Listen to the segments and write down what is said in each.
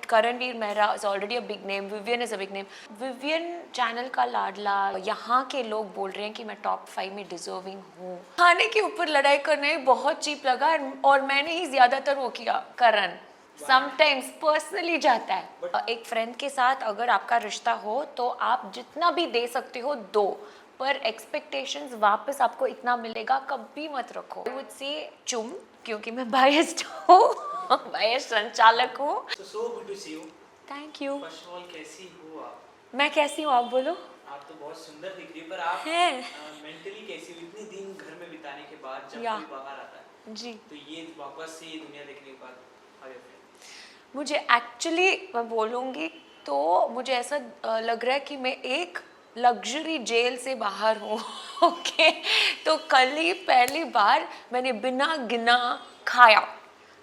Karanvir Mehra is already a big name, Vivian is a big name. Vivian channel का लाडला, यहाँ के लोग बोल रहे हैं कि मैं टॉप 5 में डिजर्विंग हूँ। खाने के ऊपर लड़ाई करने बहुत चीप लगा और मैंने ही ज्यादातर वो किया। करण समटाइम्स पर्सनली जाता है। एक फ्रेंड के साथ अगर आपका रिश्ता हो तो आप जितना भी दे सकते हो दो, पर एक्सपेक्टेशंस वापस आपको इतना मिलेगा कभी मत रखो। आई वुड से चुम, क्योंकि मैं बायस्ड हूँ, बायस्ड संचालक हूँ। So good to see you. Thank you. First of all, कैसी हो आप? मैं कैसी हूँ आप बोलो? आप तो बहुत सुंदर दिख रही है, पर आप हैं। मेंटली कैसी हो? इतने दिन घर में बिताने के बाद जब या। कोई बाहर आता है जी, तो ये वापस से ये दुनिया देखने के बाद how you feel? मुझे एक्चुअली मैं बोलूँगी तो मुझे ऐसा लग रहा है कि मैं एक लग्जरी जेल से बाहर हूँ। ओके, तो कल ही पहली बार मैंने बिना गिना खाया।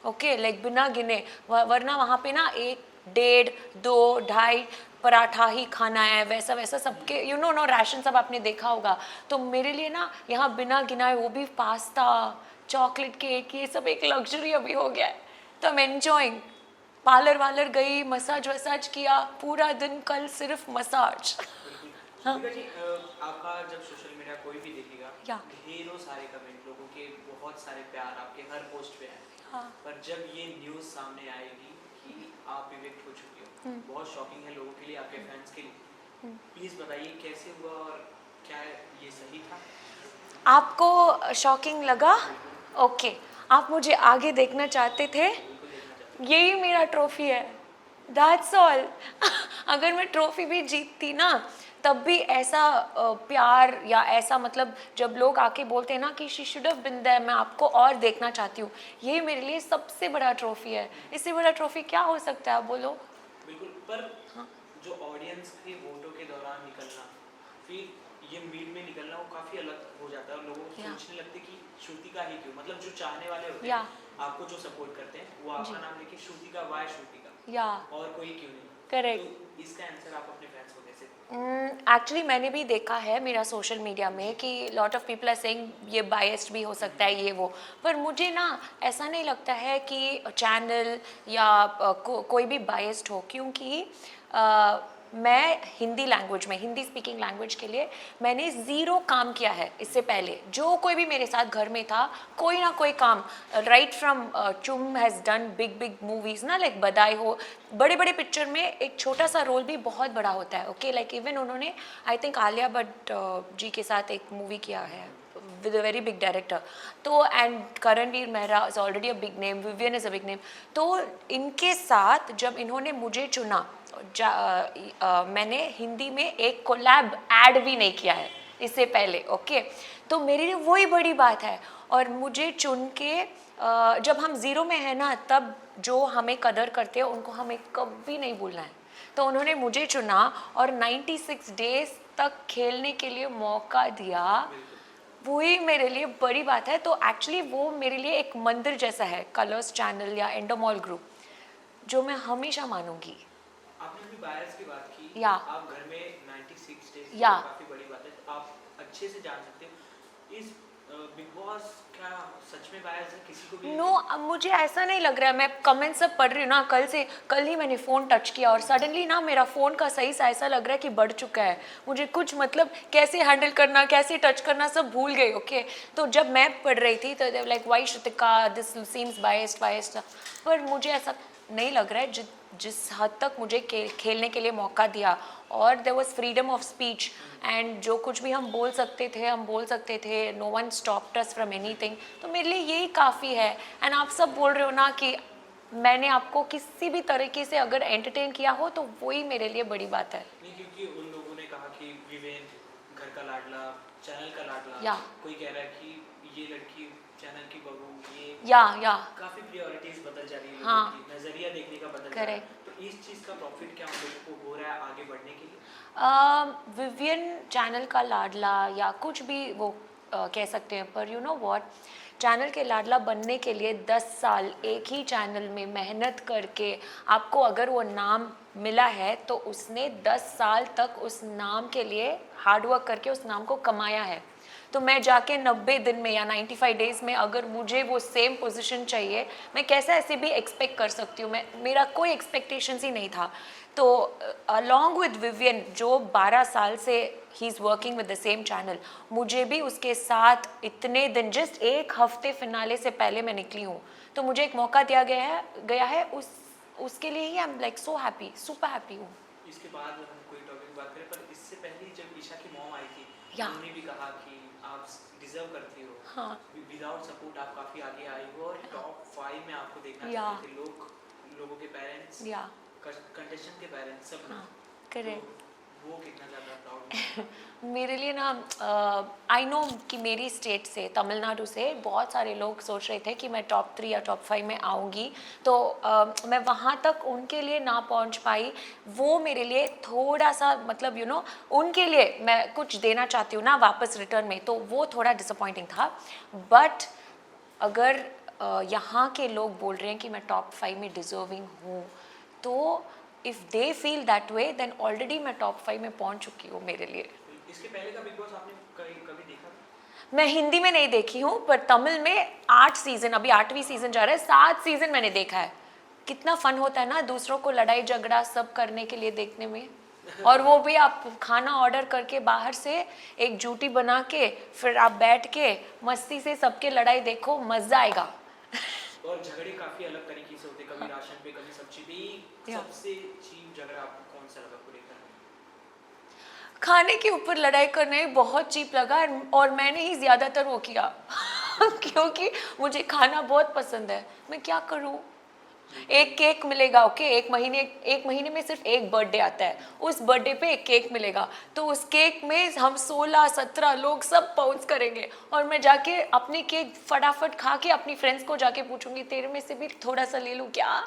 ओके, लाइक बिना गिने, वरना वहाँ पे ना 1, 1.5, 2, 2.5 पराठा ही खाना है, वैसा वैसा सबके यू नो नो राशन सब आपने देखा होगा। तो मेरे लिए ना यहाँ बिना गिनाए, वो भी पास्ता, चॉकलेट केक, ये सब एक लग्जरी अभी हो गया है। तो आई एम एंजॉइंग। पार्लर वालर गई, मसाज वसाज किया, पूरा दिन कल सिर्फ मसाज। बिल्कुल। हाँ। श्रुतिका जी, आपका जब सोशल मीडिया कोई भी देखेगा, या। ढेरों सारे कमेंट, लोगों के बहुत सारे प्यार आपके हर पोस्ट पे आए। हाँ। पर जब ये न्यूज़ सामने आएगी कि आप इविक्ट हो चुके हो, बहुत शॉकिंग है लोगों के लिए, आपके फैंस के लिए। प्लीज़ बताइए कैसे हुआ और क्या ये सही था? आपको शॉकिंग लगा? ओके, आप मुझे आगे देखना चाहते थे? बिल्कुल देखना चाहते हैं। यही मेरा ट्रॉफी है, दैट्स ऑल। अगर मैं ट्रॉफी भी जीतती ना तब भी ऐसा प्यार या ऐसा मतलब जब लोग आके बोलते हैं ना कि she should have been there, मैं आपको और देखना चाहती हूँ, यही मेरे लिए सबसे बड़ा ट्रॉफी है। इससे बड़ा ट्रॉफी क्या हो सकता है आप बोलो? बिल्कुल, पर हाँ। जो ऑडियंस के वोटों के दौरान निकलना, फिर ये मीड में निकलना, वो काफ़ी अलग हो जाता है और लोगों को या। सोचने लगते कि श्रुतिका ही क्यों, मतलब जो चाहने वाले होते या। हैं आपको, जो सपोर्ट करते हैं, वो आपका नाम लेके श्रुतिका, वाई श्रुतिका, या। और कोई क्यों नहीं। करेक्ट। तो इसका आंसर आप अपने फैंस को कैसे? एक्चुअली मैंने भी देखा है मेरा सोशल मीडिया में कि lot of people are saying ये बायस्ड भी हो सकता है ये वो, पर मुझे ना ऐसा नहीं लगता है कि चैनल या कोई भी बायस्ड हो, क्योंकि मैं हिंदी लैंग्वेज में, हिंदी स्पीकिंग लैंग्वेज के लिए मैंने ज़ीरो काम किया है इससे पहले। जो कोई भी मेरे साथ घर में था, कोई ना कोई काम, राइट फ्रॉम चुम has done big big movies ना, लाइक बधाई हो, बड़े बड़े पिक्चर में एक छोटा सा रोल भी बहुत बड़ा होता है। ओके, लाइक इवन उन्होंने आई थिंक आलिया भट्ट जी के साथ एक मूवी किया है with a very big director. तो and Karanveer Mehra is already a big name, Vivian is a big name. तो इनके साथ जब इन्होंने मुझे चुना, मैंने हिंदी में एक कोलैब ऐड भी नहीं किया है इससे पहले। ओके, तो मेरे लिए वही बड़ी बात है। और मुझे चुन के जब हम ज़ीरो में है ना, तब जो हमें कदर करते हैं उनको हमें कभी नहीं भूलना है। तो उन्होंने मुझे चुना और 96 डेज तक खेलने के लिए मौका दिया, वही मेरे लिए बड़ी बात है। तो एक्चुअली वो मेरे लिए एक मंदिर जैसा है, कलर्स चैनल या एंडोमॉल ग्रुप, जो मैं हमेशा मानूंगी। आपने भी बायस की बात की। या। आप घर में 96 डेज, या। काफ़ी बड़ी बात है, तो आप अच्छे से जान सकते हो इस बिग बॉस क्या सच में बायस है किसी को भी? नो अब मुझे ऐसा नहीं लग रहा है। मैं कमेंट सब पढ़ रही हूँ ना, कल ही मैंने फ़ोन टच किया और सडनली ना मेरा फ़ोन का साइज ऐसा लग रहा है कि बढ़ चुका है। मुझे कुछ मतलब कैसे हैंडल करना, कैसे टच करना सब भूल गई। ओके, तो जब मैं पढ़ रही थी तो like why Shrutika this seems biased, पर मुझे ऐसा नहीं लग रहा है। जिस हद तक मुझे खेलने के लिए मौका दिया और there was freedom of speech and जो कुछ भी हम बोल सकते थे, no one stopped us from anything. तो मेरे लिए यही काफ़ी है। एंड आप सब बोल रहे हो ना कि मैंने आपको किसी भी तरीके से अगर एंटरटेन किया हो तो वही मेरे लिए बड़ी बात है। नहीं, क्योंकि उन लोगों ने कहा कि विवेन घर का लाडला, चैनल का लाडला, या। कोई कह रहा है कि ये लड़की चैनल की बहू, ये या। काफ़ी प्रायोरिटीज बदल जा रही है, हाँ। लोगों की नज़रिया देखने का बदल जा रहा है। करेक्ट। तो इस चीज़ का प्रॉफिट क्या हम लोगों को हो रहा है आगे बढ़ने के लिए? विवियन चैनल का लाडला या कुछ भी वो कह सकते हैं, पर यू नो व्हाट, चैनल के लाडला बनने के लिए 10 साल एक ही चैनल में मेहनत करके आपको अगर वो नाम मिला है तो उसने 10 साल तक उस नाम के लिए हार्डवर्क करके उस नाम को कमाया है। तो मैं जाके 90 दिन में या 95 डेज में अगर मुझे वो सेम पोजीशन चाहिए, मैं कैसे ऐसे भी एक्सपेक्ट कर सकती हूँ? मेरा कोई एक्सपेक्टेशंस ही नहीं था। तो अलॉन्ग विद विवियन जो 12 साल से he is working with the same channel, मुझे भी उसके साथ इतने दिन, जस्ट एक हफ्ते फिनाले से पहले मैं निकली हूँ, तो मुझे एक मौका दिया गया है उसके लिए ही I am like so happy, super happy हूँ। इसके बाद हम कोई टॉपिक बात करें, पर इससे पहले जब ईशा की मॉम आई थी, या। उन्होंने भी कहा कि आप डिजर्व करती हो, हाँ। विदाउट सपोर्ट आप काफ़ी आगे आई हो और टॉप 5 में आपको देखना या। चाहते थे लोगों के पेरेंट्स, या कंटेस्टेंट के पेरेंट्स, सब लोग। हाँ करेक्ट। तो वो कितना ज़्यादा प्राउड मेरे लिए ना आई नो कि मेरी स्टेट से, तमिलनाडु से बहुत सारे लोग सोच रहे थे कि मैं टॉप 3 या टॉप 5 में आऊँगी, तो मैं वहाँ तक उनके लिए ना पहुँच पाई। वो मेरे लिए थोड़ा सा मतलब उनके लिए मैं कुछ देना चाहती हूँ ना वापस रिटर्न में, तो वो थोड़ा डिसअपॉइंटिंग था। बट अगर यहाँ के लोग बोल रहे हैं कि मैं टॉप 5 में डिजर्विंग हूँ, तो if they feel that way then already मैं टॉप 5 में पहुँच चुकी हूँ मेरे लिए। इसके पहले का बिग बॉस आपने कभी देखा? मैं हिंदी में नहीं देखी हूँ, पर तमिल में 8 सीज़न, अभी 8वीं सीज़न जा रहा है, 7 सीज़न मैंने देखा है। कितना फन होता है ना दूसरों को लड़ाई झगड़ा सब करने के लिए देखने में। और वो भी आप खाना ऑर्डर करके बाहर से एक जूटी बना के फिर आप बैठ के मस्ती से सबके लड़ाई देखो, मज़ा आएगा। और झगड़े काफ़ी अलग तरीके से होते, कभी राशन पे, कभी सब्जी पे। सबसे चीप झगड़ा आपको कौन सा लगा पूरे घर में? खाने के ऊपर लड़ाई करने बहुत चीप लगा, और मैंने ही ज़्यादातर वो किया क्योंकि मुझे खाना बहुत पसंद है। मैं क्या करूँ? एक केक मिलेगा, ओके, एक महीने में सिर्फ एक बर्थडे आता है, उस बर्थडे पे एक केक मिलेगा, तो उस केक में हम 16-17 लोग सब पाउंस करेंगे, और मैं जाके अपनी केक फटाफट खा के अपनी फ्रेंड्स को जाके पूछूंगी तेरे में से भी थोड़ा सा ले लूँ क्या?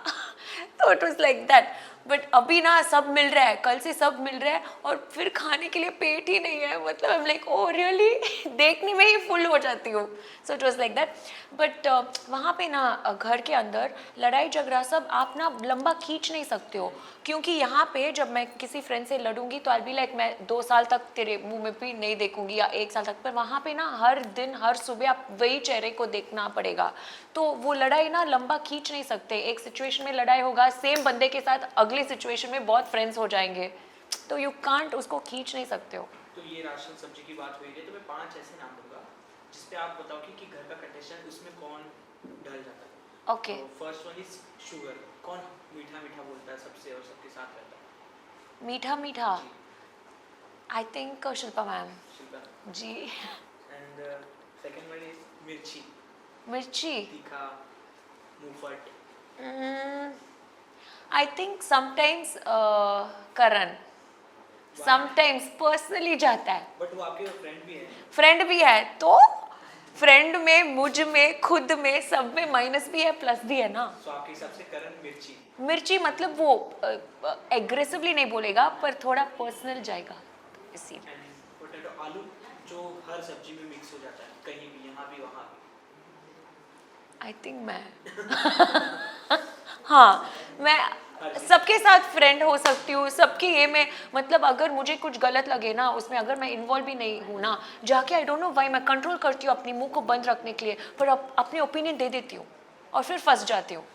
तो it was like that. But अभी ना सब मिल रहा है, कल से सब मिल रहा है, और फिर खाने के लिए पेट ही नहीं है, मतलब आई एम लाइक ओ रियली देखने में ही फुल हो जाती हूँ। So it was like that. But वहाँ पे ना घर के अंदर लड़ाई झगड़ा सब आप ना लंबा खींच नहीं सकते हो, क्योंकि यहाँ पे जब मैं किसी फ्रेंड से लड़ूंगी तो आई बी लाइक मैं 2 साल तक तेरे मुंह में भी नहीं देखूंगी या 1 साल तक, पर वहाँ पे ना हर दिन हर सुबह आप वही चेहरे को देखना पड़ेगा, तो वो लड़ाई ना लंबा खींच नहीं सकते। एक सिचुएशन में लड़ाई होगा सेम बंदे के साथ, अगले सिचुएशन में बहुत फ्रेंड्स हो जाएंगे, तो यू कांट उसको खींच नहीं सकते हो। तो ये राशन सब्जी की बात हुई है, तो मैं 5 ऐसे नाम दूंगा जिसपे आप बताओ कि घर का कंटेस्टेंट उसमें कौन ढल जाता है। ओके। तो फर्स्ट वन इज शुगर, कौन मीठा मीठा बोलता है सबसे और सबके साथ रहता है? मीठा मीठा, I think Shilpa ma'am Shilpa ji. And second one is मिर्ची, मिर्ची, तीखा, मुंहफट। I think sometimes Karan, sometimes personally जाता है। बट वो आपके फ्रेंड भी है। फ्रेंड भी है, तो फ्रेंड में, मुझ में, खुद में, सब में माइनस भी है प्लस भी है ना। तो आपके हिसाब से करण मिर्ची? मिर्ची मतलब वो एग्रेसिवली नहीं बोलेगा, पर थोड़ा पर्सनल जाएगा इसीलिए। एंड पोटैटो, आलू जो हर सब्जी में मिक्स हो जाता है, कहीं भी, यहाँ भी वहाँ भी। आई थिंक मैं हाँ, मैं सबके साथ फ्रेंड हो सकती हूँ, सबकी ये में, मतलब अगर मुझे कुछ गलत लगे ना उसमें, अगर मैं इन्वॉल्व भी नहीं हूँ ना, जाके आई डोंट नो व्हाई मैं कंट्रोल करती हूँ अपनी मुंह को बंद रखने के लिए, पर अपने ओपिनियन दे देती हूँ और फिर फंस जाती हूँ,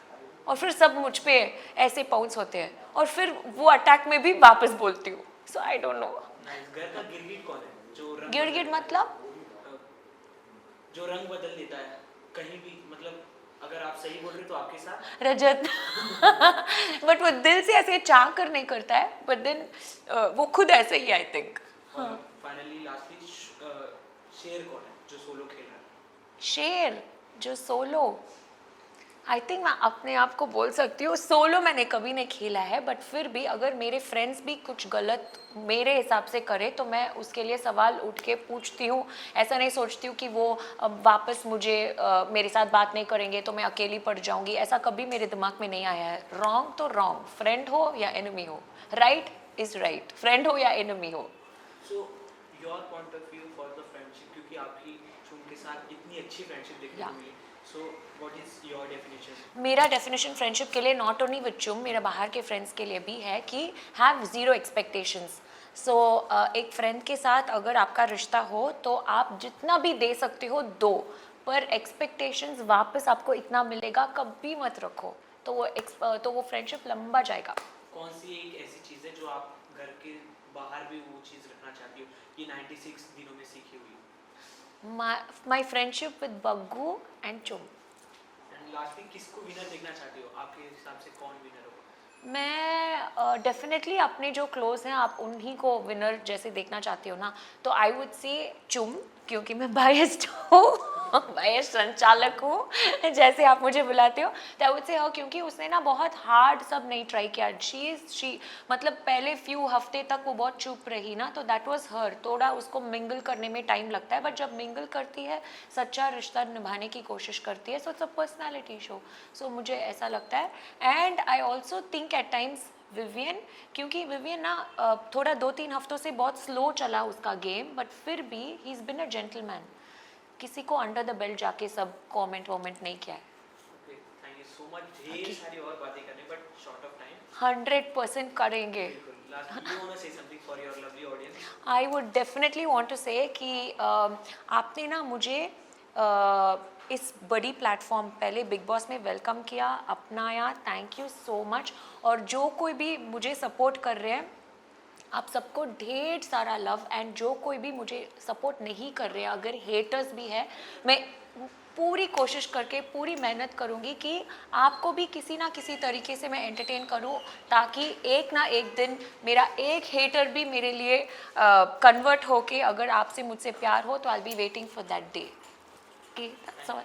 और फिर सब मुझ पे ऐसे पाउंस होते हैं, और फिर वो अटैक में भी वापस बोलती हूँ। सो आई डोंट नो। घर का गिरगिट कौन है जो रंग गिरगिट मतलब? जो रंग बदल देता है कहीं भी, मतलब अगर आप सही बोल रहे तो आपके साथ रजत बट वो दिल से ऐसे चाह कर नहीं करता है, बट देन वो खुद ऐसे ही, आई थिंक। फाइनली लास्टली शेर कौन है जो सोलो खेल रहा है? शेर जो सोलो, आई थिंक मैं अपने आप को बोल सकती हूँ सोलो मैंने कभी नहीं खेला है, बट फिर भी अगर मेरे फ्रेंड्स भी कुछ गलत मेरे हिसाब से करे तो मैं उसके लिए सवाल उठ के पूछती हूँ। ऐसा नहीं सोचती हूँ कि वो वापस मुझे मेरे साथ बात नहीं करेंगे तो मैं अकेली पड़ जाऊँगी, ऐसा कभी मेरे दिमाग में नहीं आया है। रॉन्ग तो रॉन्ग, फ्रेंड हो या एनिमी हो, राइट इज़ राइट, फ्रेंड हो या एनिमी हो। So your point of view for the friendship, क्योंकि आपकी उनके साथ इतनी अच्छी फ्रेंडशिप देखने को मिली, so what is your definition? मेरा डेफिनेशन फ्रेंडशिप के लिए नॉट ओनली विद चुम, मेरा बाहर के फ्रेंड्स के लिए भी है कि हैव ज़ीरो एक्सपेक्टेशंस। सो एक फ्रेंड के साथ अगर आपका रिश्ता हो तो आप जितना भी दे सकते हो दो, पर एक्सपेक्टेशंस वापस आपको इतना मिलेगा कभी मत रखो, तो वो फ्रेंडशिप लंबा जाएगा। कौन सी एक ऐसी चीज़ है जो आप घर के बाहर भी वो चीज़ रखना चाहती हो, ये 96 दिनों में सीखी हुई? माई फ्रेंडशिप विद बग्गू एंड चुम। एंड लास्टली किसको विनर देखना चाहती हो, आपके हिसाब से कौन विनर होगा? मैं डेफिनेटली अपने जो क्लोज हैं आप उन्हीं को विनर जैसे देखना चाहती हो ना, तो आई वुड से चुम, क्योंकि मैं बायस्ड हूँ बायस्ड संचालक हूँ जैसे आप मुझे बुलाते हो, तो आई वुड से क्योंकि उसने ना बहुत हार्ड सब नहीं ट्राई किया। शी मतलब पहले फ्यू हफ्ते तक वो बहुत चुप रही ना, तो दैट वाज हर, थोड़ा उसको मिंगल करने में टाइम लगता है, बट जब मिंगल करती है सच्चा रिश्ता निभाने की कोशिश करती है, so it's a personality show. So मुझे ऐसा लगता है। And I also think at times Vivian, क्योंकि विवियन ना थोड़ा 2-3 हफ्तों से बहुत स्लो चला उसका गेम, बट फिर भी he is been a gentleman, किसी को अंडर द बेल्ट जाके सब कमेंट वमेंट नहीं किया है। Okay, thank you so much. ढेर सारी और बातें करने, बट शॉर्ट ऑफ टाइम। 100% करेंगे। बिल्कुल, last you want to say something for your lovely audience? I would definitely want to say कि आपने ना मुझे इस बड़ी प्लेटफॉर्म पहले बिग बॉस में वेलकम किया, अपनाया, थैंक यू सो मच। और जो कोई भी मुझे सपोर्ट कर रहे हैं, आप सबको ढेर सारा लव। एंड जो कोई भी मुझे सपोर्ट नहीं कर रहे हैं, अगर हेटर्स भी है, मैं पूरी कोशिश करके पूरी मेहनत करूँगी कि आपको भी किसी ना किसी तरीके से मैं एंटरटेन करूँ, ताकि एक ना एक दिन मेरा एक हेटर भी मेरे लिए कन्वर्ट होके अगर आपसे मुझसे प्यार हो, तो I will be waiting for that day. Okay, that's all.